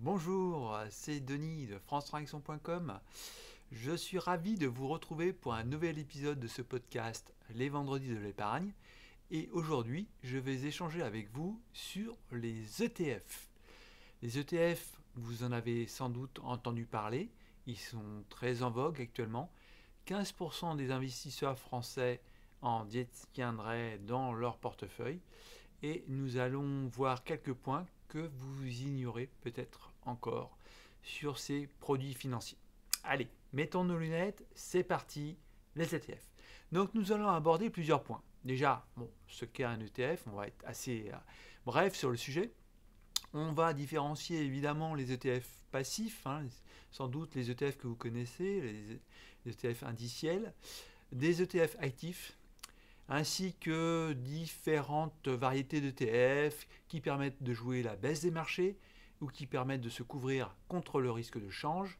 Bonjour, c'est Denis de francetransaction.com. Je suis ravi de vous retrouver pour un nouvel épisode de ce podcast Les Vendredis de l'épargne. Et aujourd'hui, je vais échanger avec vous sur les ETF. Les ETF, vous en avez sans doute entendu parler, ils sont très en vogue actuellement. 15% des investisseurs français en détiendraient dans leur portefeuille. Et nous allons voir quelques points que vous ignorez peut-être encore sur ces produits financiers. Allez, mettons nos lunettes, c'est parti, les ETF. Donc nous allons aborder plusieurs points. Déjà, ce qu'est un ETF, on va être assez bref sur le sujet. On va différencier évidemment les ETF passifs, sans doute les ETF que vous connaissez, les ETF indiciels, des ETF actifs, ainsi que différentes variétés d'ETF qui permettent de jouer la baisse des marchés ou qui permettent de se couvrir contre le risque de change.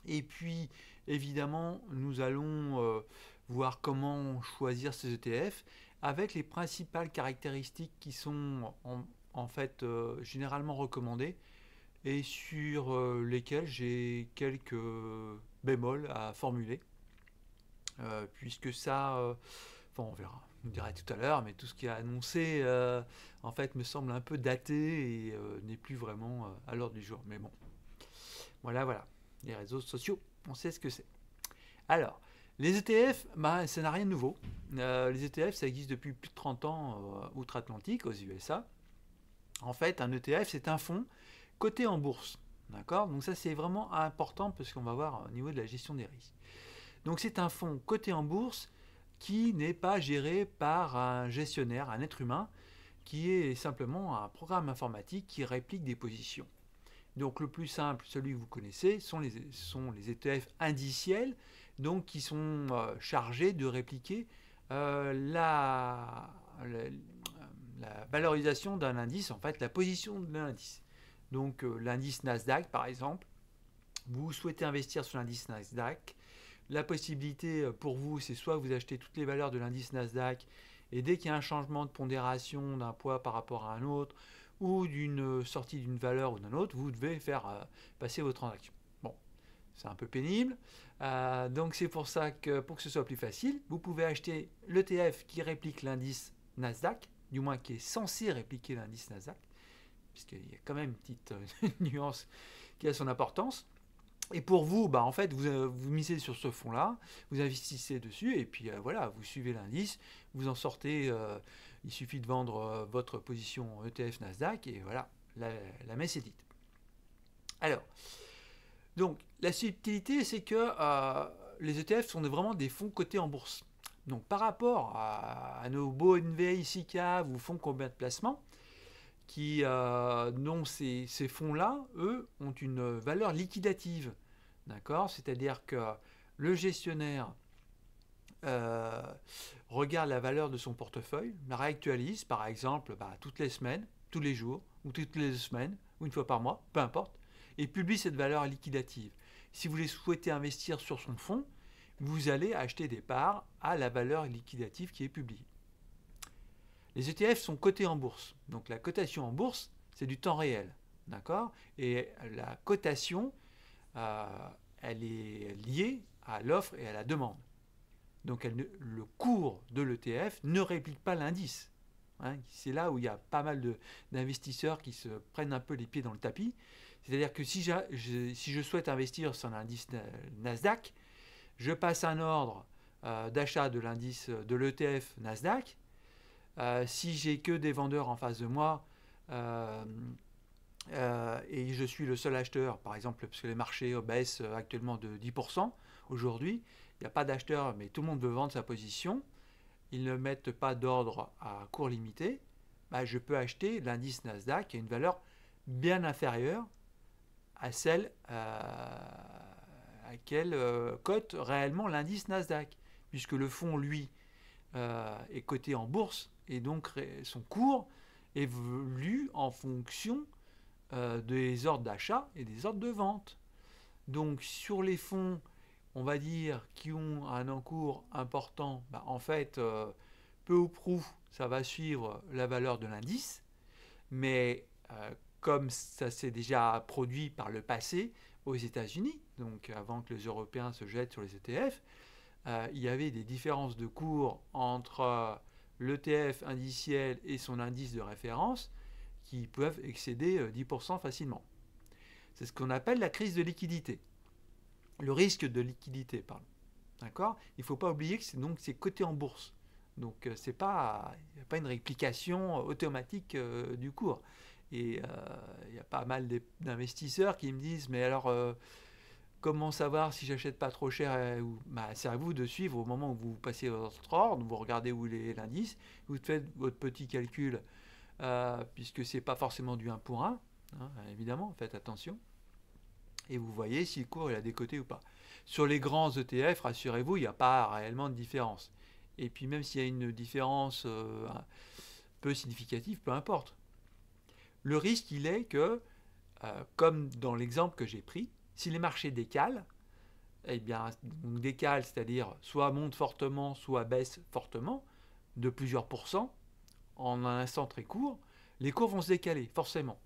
Et puis, évidemment, nous allons voir comment choisir ces ETF avec les principales caractéristiques qui sont en fait généralement recommandées et sur lesquelles j'ai quelques bémols à formuler, puisque ça, enfin, on verra, on dirait tout à l'heure, mais tout ce qui est annoncé, en fait, me semble un peu daté et n'est plus vraiment à l'ordre du jour. Mais bon, voilà, les réseaux sociaux, on sait ce que c'est. Alors, les ETF, ça n'a rien de nouveau. Les ETF, ça existe depuis plus de 30 ans outre-Atlantique, aux USA. En fait, un ETF, c'est un fonds coté en bourse. D'accord. Donc ça, c'est vraiment important parce qu'on va voir au niveau de la gestion des risques. Donc c'est un fonds coté en bourse qui n'est pas géré par un gestionnaire, un être humain, qui est simplement un programme informatique qui réplique des positions. Donc le plus simple, celui que vous connaissez, sont les ETF indiciels, donc qui sont chargés de répliquer la valorisation d'un indice, en fait la position de l'indice. Donc l'indice Nasdaq par exemple, vous souhaitez investir sur l'indice Nasdaq, la possibilité pour vous, c'est soit vous achetez toutes les valeurs de l'indice Nasdaq et dès qu'il y a un changement de pondération d'un poids par rapport à un autre ou d'une sortie d'une valeur ou d'un autre, vous devez faire passer vos transactions. Bon, c'est un peu pénible. Donc c'est pour ça que pour que ce soit plus facile, vous pouvez acheter l'ETF qui réplique l'indice Nasdaq, du moins qui est censé répliquer l'indice Nasdaq, puisqu'il y a quand même une petite nuance qui a son importance. Et pour vous, en fait, vous misez sur ce fonds-là, vous investissez dessus, et puis voilà, vous suivez l'indice, vous en sortez, il suffit de vendre votre position ETF Nasdaq, et voilà, la messe est dite. Alors, donc, la subtilité, c'est que les ETF sont vraiment des fonds cotés en bourse. Donc, par rapport à nos beaux NVI, SICAV ou fonds commun de placement, qui, dont ces fonds-là, eux, ont une valeur liquidative. D'accord. C'est-à-dire que le gestionnaire euh, regarde la valeur de son portefeuille, la réactualise, par exemple, toutes les semaines, tous les jours, ou toutes les 2 semaines, ou une fois par mois, peu importe, et publie cette valeur liquidative. Si vous souhaitez investir sur son fonds, vous allez acheter des parts à la valeur liquidative qui est publiée. Les ETF sont cotés en bourse. Donc la cotation en bourse, c'est du temps réel. D'accord. Et la cotation, euh, elle est liée à l'offre et à la demande. Donc le cours de l'ETF ne réplique pas l'indice. C'est là où il y a pas mal d'investisseurs qui se prennent un peu les pieds dans le tapis. C'est-à-dire que si je souhaite investir sur l'indice Nasdaq, je passe un ordre d'achat de l'indice de l'ETF Nasdaq. Si j'ai que des vendeurs en face de moi, et je suis le seul acheteur, par exemple, parce que les marchés baissent actuellement de 10% aujourd'hui, il n'y a pas d'acheteur, mais tout le monde veut vendre sa position, ils ne mettent pas d'ordre à court limité, je peux acheter l'indice Nasdaq qui a une valeur bien inférieure à celle à laquelle cote réellement l'indice Nasdaq, puisque le fonds, lui, est coté en bourse, et donc son cours évolue en fonction des ordres d'achat et des ordres de vente. Donc sur les fonds, on va dire, qui ont un encours important, en fait, peu ou prou, ça va suivre la valeur de l'indice, mais comme ça s'est déjà produit par le passé aux États-Unis, donc avant que les Européens se jettent sur les ETF, il y avait des différences de cours entre l'ETF indiciel et son indice de référence qui peuvent excéder 10% facilement. C'est ce qu'on appelle la crise de liquidité. Le risque de liquidité, pardon. D'accord ? Il ne faut pas oublier que c'est coté en bourse. Donc il n'y a pas une réplication automatique du cours. Et il y a pas mal d'investisseurs qui me disent, mais alors comment savoir si j'achète pas trop cher c'est à vous de suivre au moment où vous passez votre ordre, vous regardez où est l'indice, vous faites votre petit calcul, puisque c'est pas forcément du 1 pour 1, hein, évidemment, faites attention. Et vous voyez si le cours il a décoté ou pas. Sur les grands ETF, rassurez-vous, il n'y a pas réellement de différence. Et puis même s'il y a une différence peu significative, peu importe. Le risque, il est que, comme dans l'exemple que j'ai pris, si les marchés décalent, eh bien, décalent, c'est-à-dire soit montent fortement, soit baissent fortement, de plusieurs pourcents, en un instant très court, les cours vont se décaler, forcément.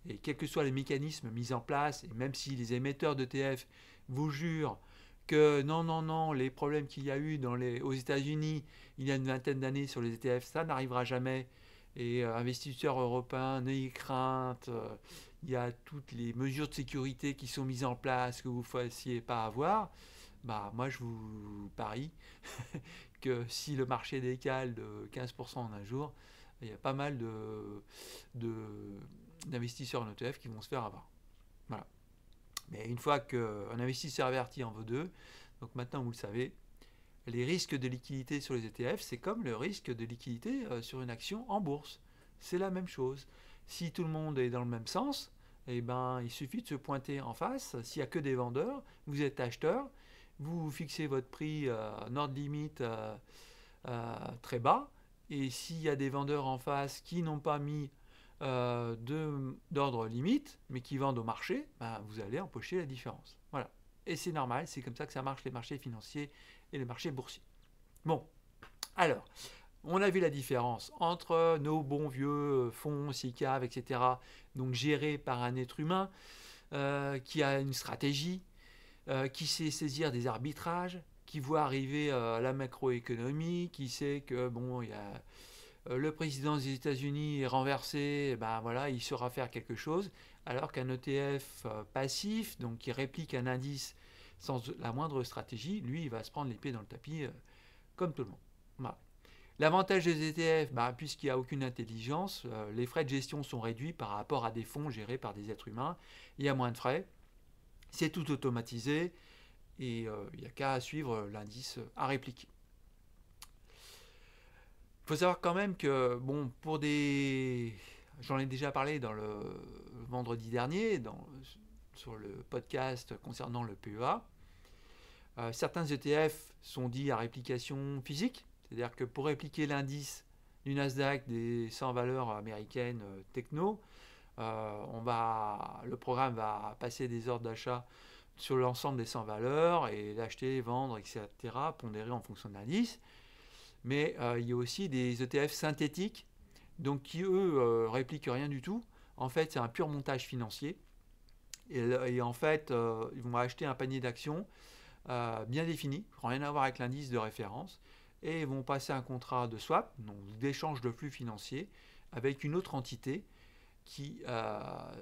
Et quels que soient les mécanismes mis en place, et même si les émetteurs d'ETF vous jurent que non, les problèmes qu'il y a eu aux États-Unis il y a une vingtaine d'années sur les ETF, ça n'arrivera jamais. Et investisseurs européens, n'ayez crainte, il y a toutes les mesures de sécurité qui sont mises en place que vous ne fassiez pas avoir. Moi, je vous parie que si le marché décale de 15% en un jour, il y a pas mal d'investisseurs en ETF qui vont se faire avoir. Voilà. Mais une fois qu'un investisseur averti en vaut deux, donc maintenant vous le savez, les risques de liquidité sur les ETF, c'est comme le risque de liquidité sur une action en bourse. C'est la même chose. Si tout le monde est dans le même sens, eh ben, il suffit de se pointer en face. S'il n'y a que des vendeurs, vous êtes acheteur, vous fixez votre prix en ordre limite très bas. Et s'il y a des vendeurs en face qui n'ont pas mis d'ordre limite, mais qui vendent au marché, vous allez empocher la différence. Voilà. Et c'est normal, c'est comme ça que ça marche les marchés financiers et les marchés boursiers. Bon, alors, on a vu la différence entre nos bons vieux fonds, SICAV, etc., donc gérés par un être humain qui a une stratégie, qui sait saisir des arbitrages, qui voit arriver la macroéconomie, qui sait que, il y a le président des États-Unis est renversé, il saura faire quelque chose, alors qu'un ETF passif, donc qui réplique un indice sans la moindre stratégie, lui, il va se prendre les pieds dans le tapis comme tout le monde. Voilà. L'avantage des ETF, puisqu'il n'y a aucune intelligence, les frais de gestion sont réduits par rapport à des fonds gérés par des êtres humains. Il y a moins de frais, c'est tout automatisé et il n'y a qu'à suivre l'indice à répliquer. Il faut savoir quand même que, j'en ai déjà parlé dans le vendredi dernier, sur le podcast concernant le PEA, certains ETF sont dits à réplication physique, c'est-à-dire que pour répliquer l'indice du Nasdaq des 100 valeurs américaines techno, le programme va passer des ordres d'achat sur l'ensemble des 100 valeurs et l'acheter, vendre, etc., pondérer en fonction de l'indice. Mais il y a aussi des ETF synthétiques, donc qui eux répliquent rien du tout. En fait, c'est un pur montage financier. Et en fait, ils vont acheter un panier d'actions bien défini, rien à voir avec l'indice de référence, et ils vont passer un contrat de swap, donc d'échange de flux financiers, avec une autre entité qui,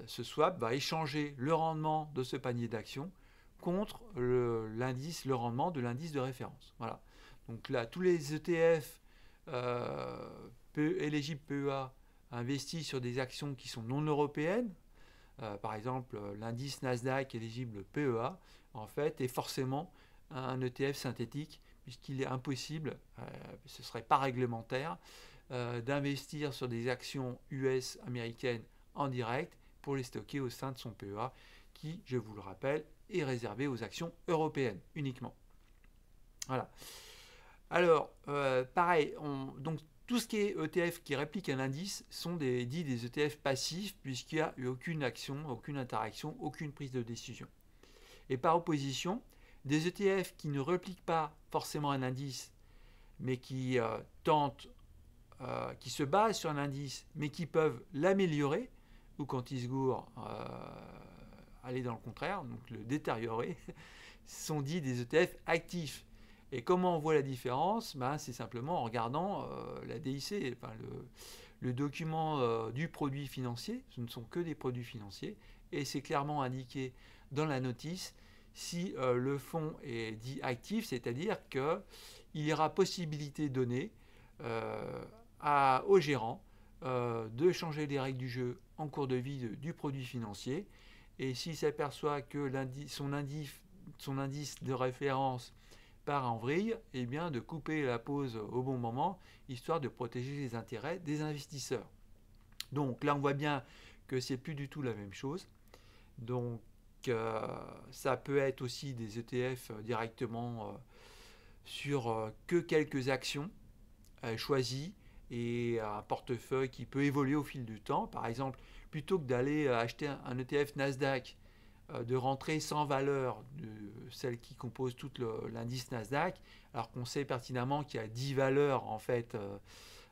ce swap, va échanger le rendement de ce panier d'actions contre le rendement de l'indice de référence. Voilà. Donc là, tous les ETF éligibles PEA investis sur des actions qui sont non européennes, par exemple l'indice Nasdaq éligible PEA, en fait, est forcément un ETF synthétique, puisqu'il est impossible, ce ne serait pas réglementaire, d'investir sur des actions US américaines en direct pour les stocker au sein de son PEA, qui, je vous le rappelle, est réservé aux actions européennes uniquement. Voilà. Alors, pareil, donc tout ce qui est ETF qui réplique un indice sont des ETF passifs, puisqu'il n'y a eu aucune action, aucune interaction, aucune prise de décision. Et par opposition, des ETF qui ne répliquent pas forcément un indice, mais qui qui se basent sur un indice, mais qui peuvent l'améliorer, ou quand il se gourre, aller dans le contraire, donc le détériorer, sont dits des ETF actifs. Et comment on voit la différence? C'est simplement en regardant la DIC, enfin, le document du produit financier. Ce ne sont que des produits financiers et c'est clairement indiqué dans la notice si le fonds est dit actif, c'est-à-dire qu'il y aura possibilité donnée au gérant de changer les règles du jeu en cours de vie du produit financier. Et s'il s'aperçoit que son indice de référence part en vrille, eh bien de couper la pause au bon moment, histoire de protéger les intérêts des investisseurs. Donc là, on voit bien que c'est plus du tout la même chose. Donc ça peut être aussi des ETF directement sur que quelques actions choisies et un portefeuille qui peut évoluer au fil du temps. Par exemple, plutôt que d'aller acheter un ETF Nasdaq, de rentrer sans valeur de celle qui compose tout l'indice Nasdaq, alors qu'on sait pertinemment qu'il y a 10 valeurs en fait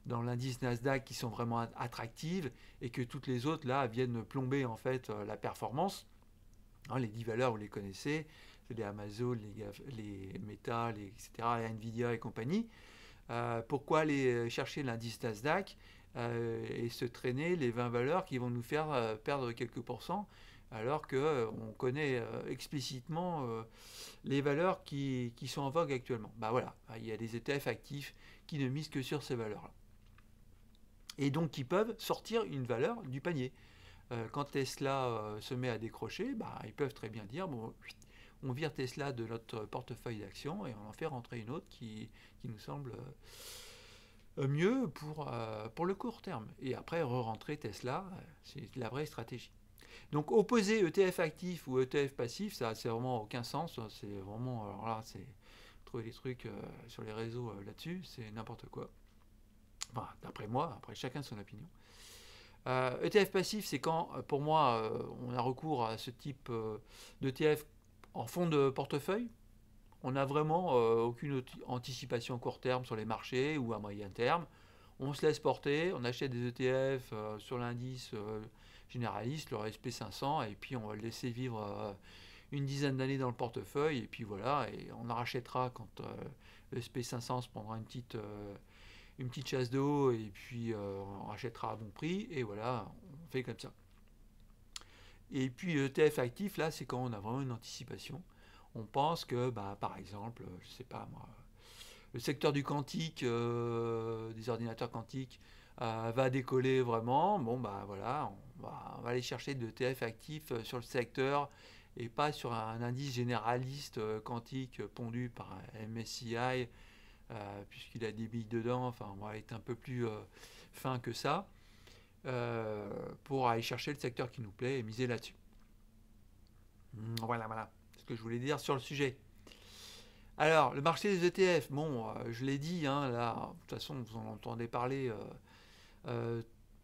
dans l'indice Nasdaq qui sont vraiment attractives et que toutes les autres là viennent plomber en fait la performance. Les 10 valeurs, vous les connaissez, c'est les Amazon, les Meta, etc., les Nvidia et compagnie. Pourquoi aller chercher l'indice Nasdaq et se traîner les 20 valeurs qui vont nous faire perdre quelques pourcents alors qu'on connaît explicitement les valeurs qui sont en vogue actuellement. Voilà, il y a des ETF actifs qui ne misent que sur ces valeurs-là. Et donc qui peuvent sortir une valeur du panier. Quand Tesla se met à décrocher, ils peuvent très bien dire, bon, on vire Tesla de notre portefeuille d'actions et on en fait rentrer une autre qui nous semble mieux pour le court terme. Et après, re-rentrer Tesla, c'est la vraie stratégie. Donc opposer ETF actif ou ETF passif, ça c'est vraiment aucun sens. C'est vraiment, alors là, c'est trouver des trucs sur les réseaux là-dessus, c'est n'importe quoi. Enfin, d'après moi, après chacun son opinion. ETF passif, c'est quand, pour moi, on a recours à ce type d'ETF en fond de portefeuille. On n'a vraiment aucune anticipation court terme sur les marchés ou à moyen terme. On se laisse porter, on achète des ETF sur l'indice généraliste, le SP500, et puis on va le laisser vivre une dizaine d'années dans le portefeuille, et puis voilà, et on en rachètera quand le SP500 se prendra une petite chasse d'eau, et puis on rachètera à bon prix, et voilà, on fait comme ça. Et puis ETF actif, là, c'est quand on a vraiment une anticipation. On pense que, par exemple, je sais pas moi, le secteur du quantique, des ordinateurs quantiques, va décoller vraiment. Bon, voilà, on va aller chercher de ETF actifs sur le secteur et pas sur un indice généraliste quantique pondu par MSCI, puisqu'il a des billes dedans. Enfin, on va être un peu plus fin que ça pour aller chercher le secteur qui nous plaît et miser là-dessus. Voilà ce que je voulais dire sur le sujet. Alors, le marché des ETF, bon, je l'ai dit, là, de toute façon, vous en entendez parler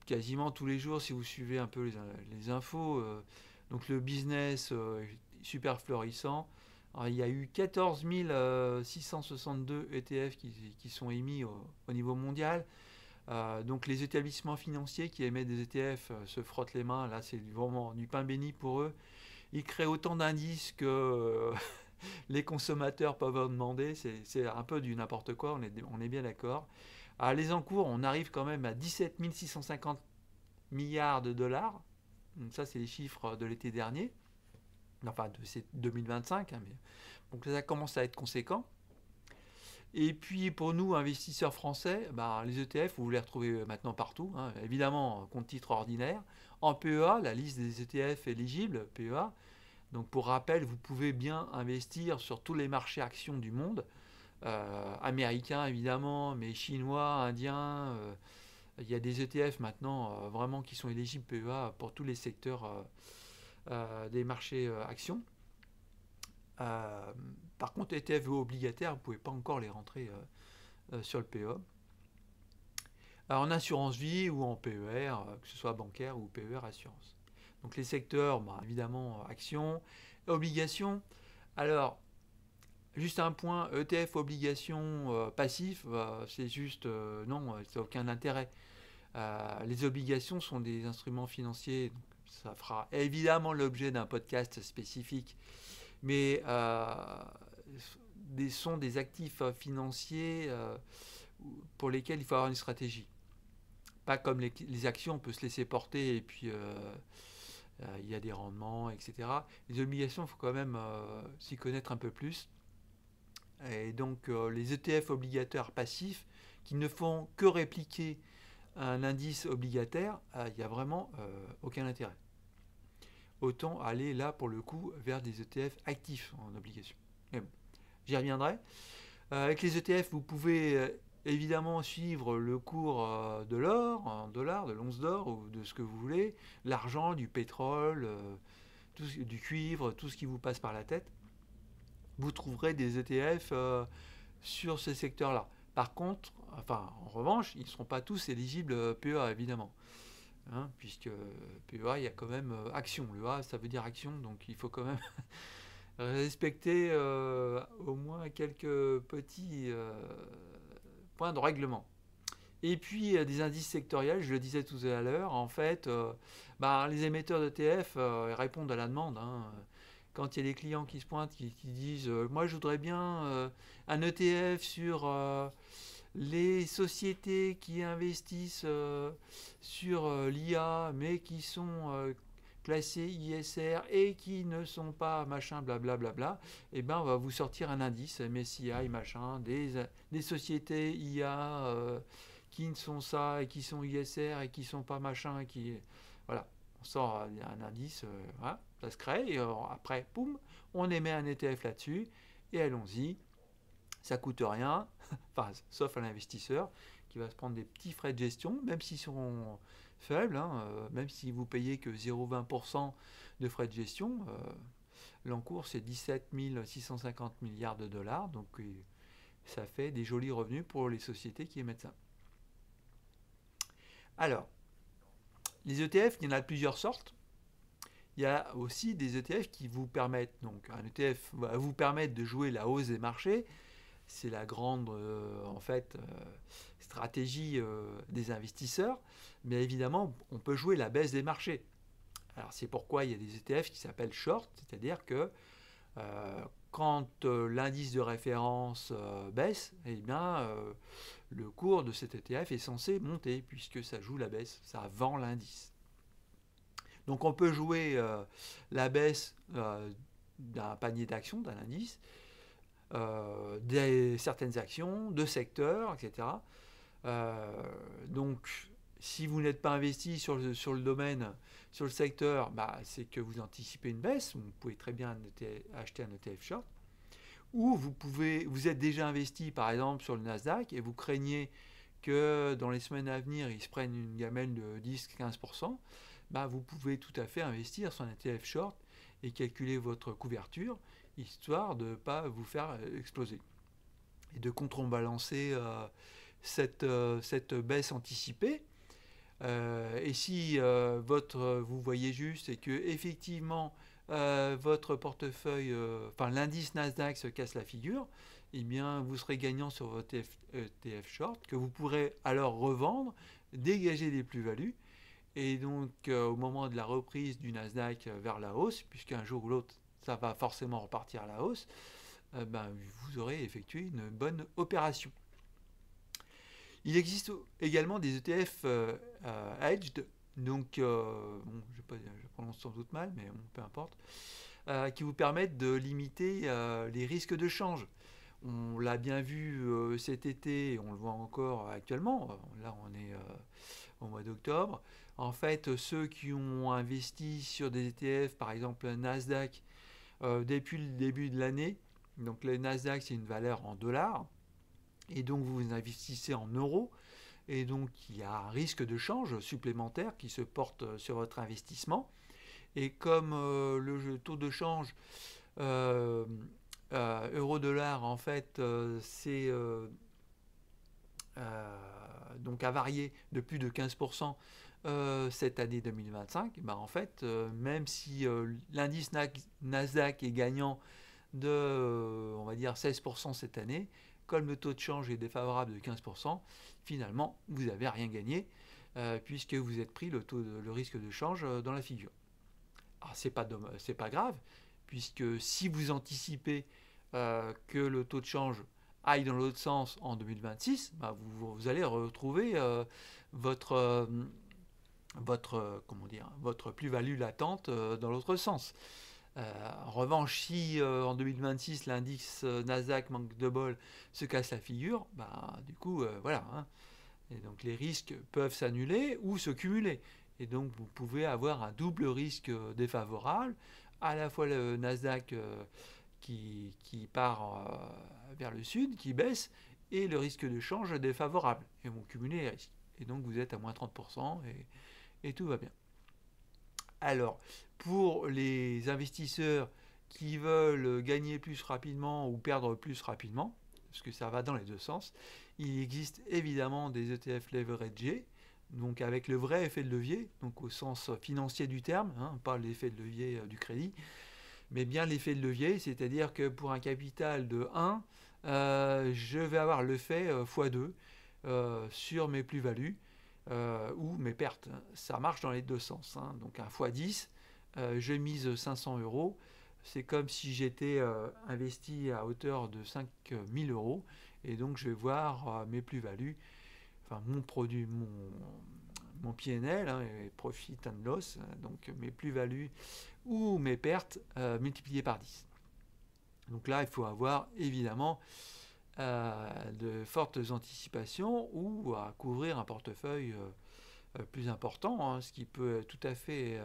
quasiment tous les jours si vous suivez un peu les infos. Donc, le business est super florissant. Alors, il y a eu 14 662 ETF qui sont émis au niveau mondial. Donc, les établissements financiers qui émettent des ETF se frottent les mains. Là, c'est vraiment du pain béni pour eux. Ils créent autant d'indices que les consommateurs peuvent en demander. C'est un peu du n'importe quoi, on est bien d'accord. Les encours, on arrive quand même à 17 650 milliards de dollars. Ça, c'est les chiffres de l'été dernier. Enfin, c'est 2025. Mais donc ça commence à être conséquent. Et puis pour nous, investisseurs français, les ETF, vous les retrouvez maintenant partout. Évidemment, compte titre ordinaire. En PEA, la liste des ETF éligibles, PEA. Donc pour rappel, vous pouvez bien investir sur tous les marchés actions du monde. Américains évidemment, mais chinois, indiens. Il y a des ETF maintenant vraiment qui sont éligibles PEA pour tous les secteurs des marchés actions. Par contre, ETF obligataires, vous ne pouvez pas encore les rentrer sur le PEA. En assurance vie ou en PER, que ce soit bancaire ou PER assurance. Donc les secteurs, évidemment, actions, obligations. Alors, juste un point, ETF, obligations, passifs, c'est juste, non, ça n'a aucun intérêt. Les obligations sont des instruments financiers ça fera évidemment l'objet d'un podcast spécifique, mais sont des actifs financiers pour lesquels il faut avoir une stratégie. Pas comme les actions, on peut se laisser porter et puis il y a des rendements, etc. Les obligations, il faut quand même s'y connaître un peu plus. Et donc les ETF obligataires passifs qui ne font que répliquer un indice obligataire, il n'y a vraiment aucun intérêt. Autant aller là pour le coup vers des ETF actifs en obligation. Mais bon, j'y reviendrai. Avec les ETF, vous pouvez évidemment suivre le cours de l'or, en dollars, de l'once d'or ou de ce que vous voulez, l'argent, du pétrole, du cuivre, tout ce qui vous passe par la tête. Vous trouverez des ETF sur ces secteurs-là. Par contre, en revanche, ils ne seront pas tous éligibles PEA, évidemment. Hein, puisque PEA, il y a quand même action. Le A, ça veut dire action, donc il faut quand même respecter au moins quelques petits points de règlement. Et puis des indices sectoriels, je le disais tout à l'heure, en fait, les émetteurs d'ETF répondent à la demande. Hein. Quand il y a des clients qui se pointent, qui disent moi je voudrais bien un ETF sur les sociétés qui investissent sur l'IA, mais qui sont classées ISR et qui ne sont pas machin blablabla, et ben on va vous sortir un indice MSCI machin, des sociétés IA qui ne sont ça et qui sont ISR et qui sont pas machin, voilà, on sort un indice, voilà, ça se crée et après, poum, on émet un ETF là-dessus et allons-y, ça coûte rien, enfin, sauf à l'investisseur qui va se prendre des petits frais de gestion, même s'ils sont faibles, hein, même si vous payez que 0,20% de frais de gestion, l'encours c'est 17 650 milliards de dollars, donc ça fait des jolis revenus pour les sociétés qui émettent ça. Alors, les ETF, il y en a de plusieurs sortes. Il y a aussi des ETF qui vous permettent, donc un ETF va vous permettre de jouer la hausse des marchés. C'est la grande stratégie des investisseurs. Mais évidemment, on peut jouer la baisse des marchés. Alors c'est pourquoi il y a des ETF qui s'appellent short, c'est-à-dire que quand l'indice de référence baisse, eh bien, le cours de cet ETF est censé monter puisque ça joue la baisse, ça vend l'indice. Donc on peut jouer la baisse d'un panier d'actions, d'un indice, certaines actions, de secteurs, etc. Donc si vous n'êtes pas investi sur le domaine, sur le secteur, c'est que vous anticipez une baisse. Vous pouvez très bien acheter un ETF short. Ou vous êtes déjà investi par exemple sur le Nasdaq et vous craignez que dans les semaines à venir, ils se prennent une gamelle de 10-15%. Vous pouvez tout à fait investir sur un ETF short et calculer votre couverture, histoire de ne pas vous faire exploser. Et de contrebalancer cette baisse anticipée. Et si vous voyez juste et que effectivement votre portefeuille, l'indice Nasdaq se casse la figure, eh bien vous serez gagnant sur votre ETF short que vous pourrez alors revendre, dégager des plus-values. Et donc au moment de la reprise du Nasdaq vers la hausse, puisqu'un jour ou l'autre ça va forcément repartir à la hausse, vous aurez effectué une bonne opération. Il existe également des ETF hedged, donc je prononce sans doute mal, mais peu importe, qui vous permettent de limiter les risques de change. On l'a bien vu cet été, et on le voit encore actuellement, là on est au mois d'octobre. En fait, ceux qui ont investi sur des ETF, par exemple Nasdaq, depuis le début de l'année, donc le Nasdaq c'est une valeur en dollars, et donc vous investissez en euros, et donc il y a un risque de change supplémentaire qui se porte sur votre investissement. Et comme le taux de change euro-dollar en fait c'est donc a varié de plus de 15% cette année 2025, en fait même si l'indice Nasdaq est gagnant de on va dire 16% cette année, comme le taux de change est défavorable de 15%, finalement vous n'avez rien gagné puisque vous êtes pris le risque de change dans la figure. Alors, c'est pas grave, puisque si vous anticipez que le taux de change aille dans l'autre sens en 2026, bah, vous allez retrouver votre plus-value latente dans l'autre sens. En revanche, si en 2026 l'indice Nasdaq manque de bol se casse la figure, bah, du coup, voilà. Hein. Et donc les risques peuvent s'annuler ou se cumuler. Et donc vous pouvez avoir un double risque défavorable, à la fois le Nasdaq qui part vers le sud, qui baisse, et le risque de change défavorable. Et vous cumulez les risques. Et donc vous êtes à moins 30% et tout va bien. Alors, pour les investisseurs qui veulent gagner plus rapidement ou perdre plus rapidement, parce que ça va dans les deux sens, il existe évidemment des ETF leveragés, donc avec le vrai effet de levier, donc au sens financier du terme, hein, pas l'effet de levier du crédit, mais bien l'effet de levier, c'est-à-dire que pour un capital de 1, je vais avoir l'effet x2 sur mes plus-values ou mes pertes. Ça marche dans les deux sens. Hein. Donc un x10, je mise 500 euros. C'est comme si j'étais investi à hauteur de 5000 euros. Et donc je vais voir mes plus-values, enfin mon produit, mon PNL, hein, profit and loss, donc mes plus-values ou mes pertes multipliées par 10. Donc là, il faut avoir évidemment de fortes anticipations ou à couvrir un portefeuille plus important, hein, ce qui peut tout à fait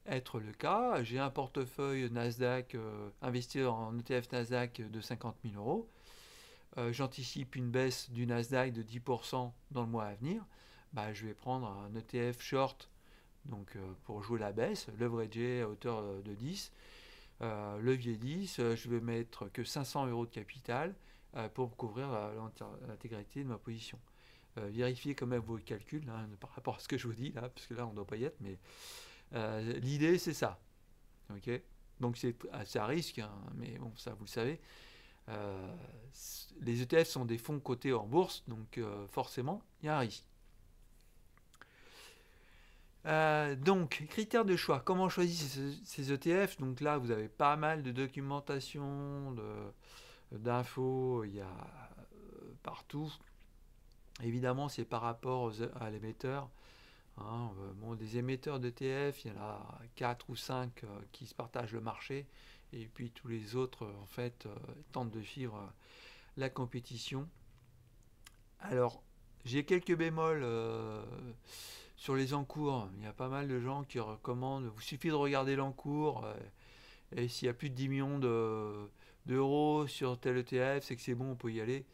être le cas. J'ai un portefeuille Nasdaq, investi en ETF Nasdaq de 50 000 euros. J'anticipe une baisse du Nasdaq de 10% dans le mois à venir. Bah, je vais prendre un ETF short donc, pour jouer la baisse, leveragé à hauteur de 10. Levier 10, je vais mettre que 500 euros de capital pour couvrir l'intégralité de ma position. Vérifiez quand même vos calculs hein, par rapport à ce que je vous dis là, parce que là on ne doit pas y être, mais l'idée c'est ça. Okay, donc c'est à risque, hein, mais bon, ça vous le savez. Les ETF sont des fonds cotés en bourse, donc forcément il y a un risque. Donc, critères de choix. Comment choisir ces ETF? Donc là, vous avez pas mal de documentation, d'infos, il y a partout. Évidemment, c'est par rapport à l'émetteur. Hein. Bon, des émetteurs d'ETF, il y en a 4 ou 5 qui se partagent le marché. Et puis tous les autres, en fait, tentent de suivre la compétition. Alors, j'ai quelques bémols sur les encours. Il y a pas mal de gens qui recommandent, il suffit de regarder l'encours, et s'il y a plus de 10 millions d'euros sur tel ETF, c'est que c'est bon, on peut y aller.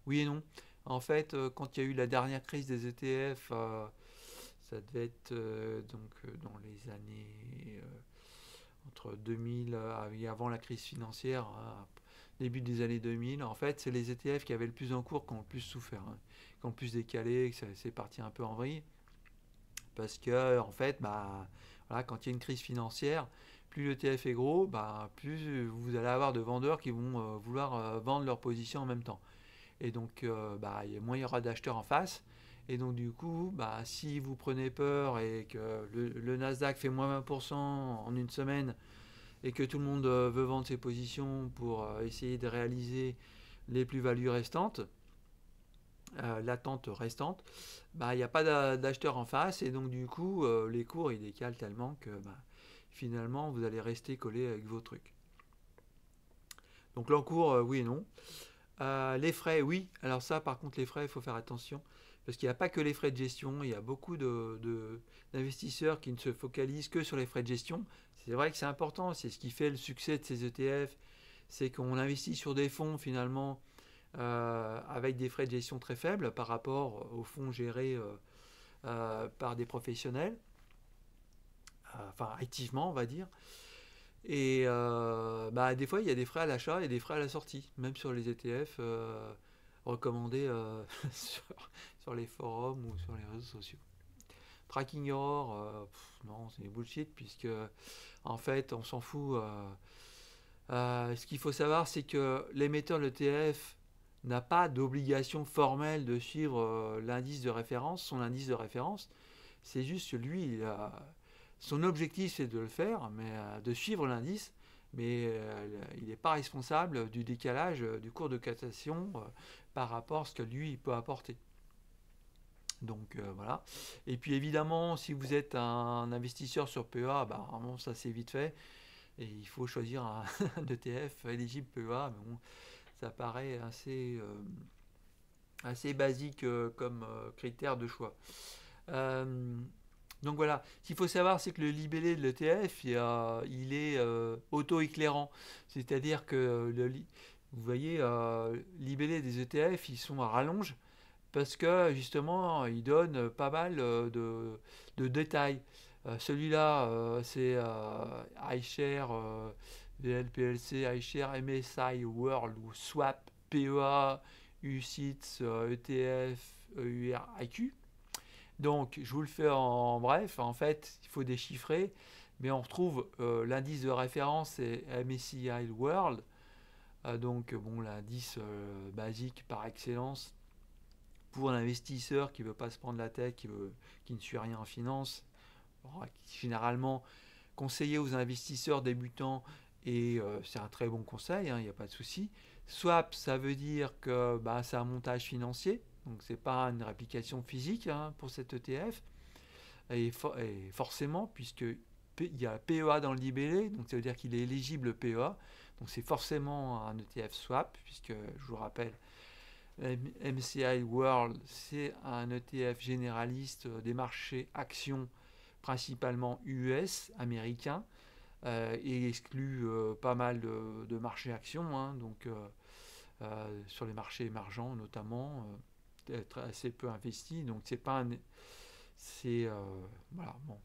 Oui et non. En fait, quand il y a eu la dernière crise des ETF, ça devait être dans les années entre 2000 et avant la crise financière, hein, début des années 2000. En fait, c'est les ETF qui avaient le plus en cours qui ont le plus souffert, hein, qui ont le plus décalé, que c'est parti un peu en vrille. Parce que, en fait, bah, voilà, quand il y a une crise financière, plus l'ETF est gros, bah, plus vous allez avoir de vendeurs qui vont vouloir vendre leur position en même temps. Et donc, bah, moins il y aura d'acheteurs en face. Et donc, du coup, bah, si vous prenez peur et que le Nasdaq fait moins 20% en une semaine et que tout le monde veut vendre ses positions pour essayer de réaliser les plus-values restantes, latentes restantes, bah, il n'y a pas d'acheteurs en face et donc du coup les cours ils décalent tellement que bah, finalement vous allez rester collé avec vos trucs. Donc l'encours oui et non. Les frais oui, alors ça par contre les frais il faut faire attention parce qu'il n'y a pas que les frais de gestion, il y a beaucoup d'investisseurs qui ne se focalisent que sur les frais de gestion. C'est vrai que c'est important, c'est ce qui fait le succès de ces ETF, c'est qu'on investit sur des fonds finalement avec des frais de gestion très faibles par rapport aux fonds gérés par des professionnels, enfin activement on va dire. Et bah, des fois il y a des frais à l'achat et des frais à la sortie, même sur les ETF recommandés sur les forums ou sur les réseaux sociaux. Tracking error, non c'est bullshit puisque en fait on s'en fout. Ce qu'il faut savoir c'est que l'émetteur de l'ETF n'a pas d'obligation formelle de suivre l'indice de référence, son indice de référence. C'est juste que lui, Son objectif, c'est de le faire, mais de suivre l'indice, mais il n'est pas responsable du décalage du cours de cotation par rapport à ce que lui il peut apporter. Donc voilà. Et puis évidemment, si vous êtes un investisseur sur PEA, bah, vraiment ça c'est vite fait. Et il faut choisir un ETF éligible PEA. Mais bon, ça paraît assez basique comme critère de choix. Euh, donc voilà, ce qu'il faut savoir, c'est que le libellé de l'ETF, il est auto-éclairant. C'est-à-dire que, vous voyez, libellé des ETF, ils sont à rallonge parce que justement, ils donnent pas mal de détails. Celui-là, c'est iShare, VLPLC, iShare, MSI World ou Swap, PEA, UCITS, ETF, EURIQ. Donc, je vous le fais en bref. En fait, il faut déchiffrer, mais on retrouve l'indice de référence, c'est MSCI World. Donc, bon, l'indice basique par excellence pour l'investisseur qui ne veut pas se prendre la tête, qui ne suit rien en finance. Généralement, conseiller aux investisseurs débutants, et c'est un très bon conseil, il n'y a pas de souci. Swap, ça veut dire que bah, c'est un montage financier, donc c'est pas une réplication physique pour cet ETF. Et forcément, puisque il y a PEA dans le libellé, donc ça veut dire qu'il est éligible PEA, donc c'est forcément un ETF swap, puisque je vous rappelle, MCI World, c'est un ETF généraliste des marchés actions, principalement US, américains, et exclut pas mal de marchés actions, donc sur les marchés émergents notamment, être assez peu investi. Donc c'est pas un, c'est voilà, bon,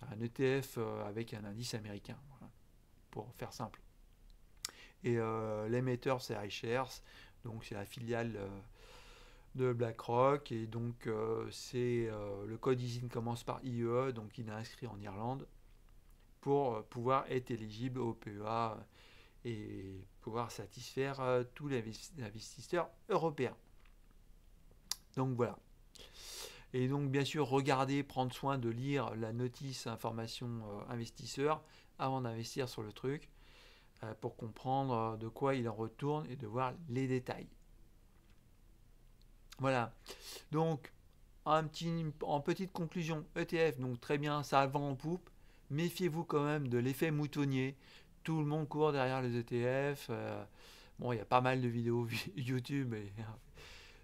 un ETF avec un indice américain, voilà, pour faire simple. Et l'émetteur c'est iShares, donc c'est la filiale de BlackRock, et donc le code ISIN commence par IE, donc il est inscrit en Irlande pour pouvoir être éligible au PEA et pouvoir satisfaire tous les investisseurs européens. Donc voilà. Et donc bien sûr, regardez, prendre soin de lire la notice information investisseur avant d'investir sur le truc pour comprendre de quoi il en retourne et de voir les détails. Voilà. Donc en petite conclusion, ETF, donc très bien, ça a le vent en poupe. Méfiez-vous quand même de l'effet moutonnier. Tout le monde court derrière les ETF. Bon, il y a pas mal de vidéos YouTube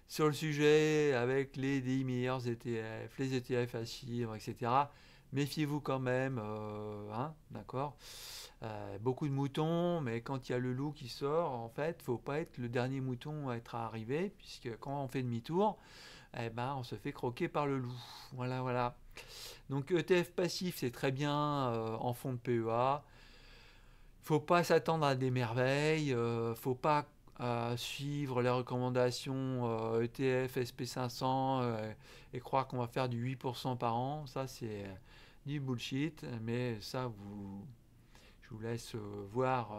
sur le sujet avec les 10 meilleurs ETF, les ETF à suivre, etc. Méfiez-vous quand même, d'accord. Beaucoup de moutons, mais quand il y a le loup qui sort, en fait, il ne faut pas être le dernier mouton à être arrivé, puisque quand on fait demi-tour, eh ben, on se fait croquer par le loup. Voilà, voilà. Donc ETF passif, c'est très bien en fonds de PEA. Il ne faut pas s'attendre à des merveilles. Il ne faut pas suivre les recommandations ETF SP500 et croire qu'on va faire du 8% par an. Ça, c'est du bullshit. Mais ça, je vous laisse voir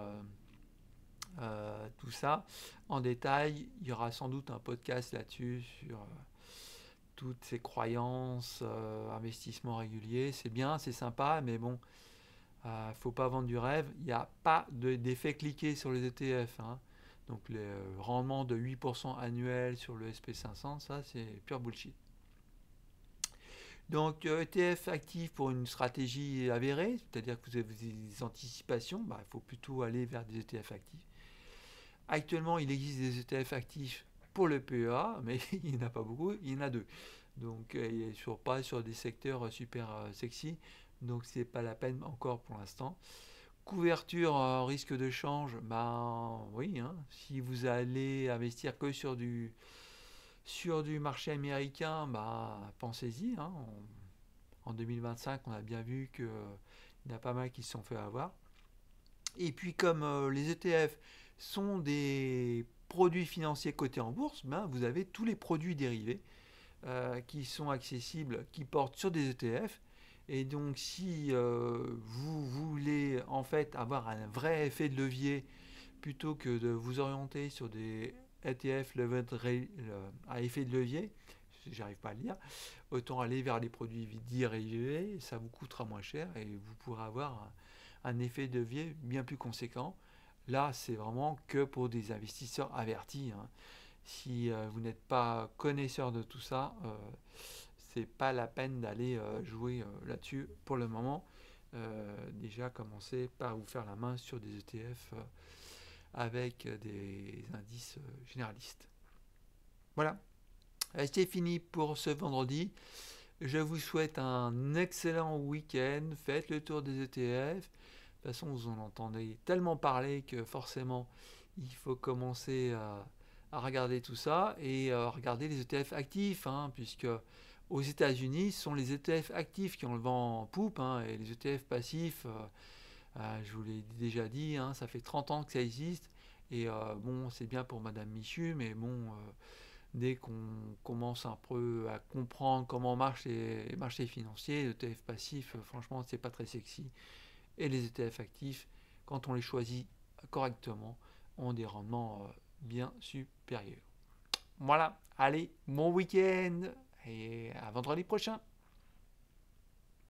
tout ça en détail. Il y aura sans doute un podcast là-dessus sur toutes ces croyances, investissements réguliers. C'est bien, c'est sympa, mais bon, faut pas vendre du rêve. Il n'y a pas d'effet cliqué sur les ETF. Donc les rendements de 8% annuel sur le SP500, ça c'est pure bullshit. Donc ETF actif pour une stratégie avérée, c'est-à-dire que vous avez des anticipations, il faut plutôt aller vers des ETF actifs. Actuellement, il existe des ETF actifs pour le PEA, mais il n'y en a pas beaucoup, il y en a deux. Donc il n'est pas sur des secteurs super sexy, donc c'est pas la peine encore pour l'instant. Couverture risque de change, oui, si vous allez investir que sur du marché américain, pensez-y. En 2025, on a bien vu qu'il y en a pas mal qui se sont fait avoir. Et puis comme les ETF sont des produits financiers cotés en bourse, vous avez tous les produits dérivés qui sont accessibles, qui portent sur des ETF. Et donc si vous voulez en fait avoir un vrai effet de levier, plutôt que de vous orienter sur des ETF à effet de levier, j'arrive pas à le lire, autant aller vers les produits dérivés, ça vous coûtera moins cher et vous pourrez avoir un effet de levier bien plus conséquent. Là, c'est vraiment que pour des investisseurs avertis, hein. Si vous n'êtes pas connaisseur de tout ça, c'est pas la peine d'aller jouer là-dessus pour le moment. Déjà, commencez par vous faire la main sur des ETF avec des indices généralistes. Voilà, c'est fini pour ce vendredi. Je vous souhaite un excellent week-end. Faites le tour des ETF. De toute façon, vous en entendez tellement parler que forcément, il faut commencer à regarder tout ça et regarder les ETF actifs, hein, puisque aux États-Unis, ce sont les ETF actifs qui ont le vent en poupe, hein, et les ETF passifs, je vous l'ai déjà dit, hein, ça fait 30 ans que ça existe. Et bon, c'est bien pour Madame Michu, mais bon, dès qu'on commence un peu à comprendre comment marchent les marchés financiers, les ETF passifs, franchement, c'est pas très sexy. Et les ETF actifs, quand on les choisit correctement, ont des rendements bien supérieurs. Voilà, allez, bon week-end et à vendredi prochain.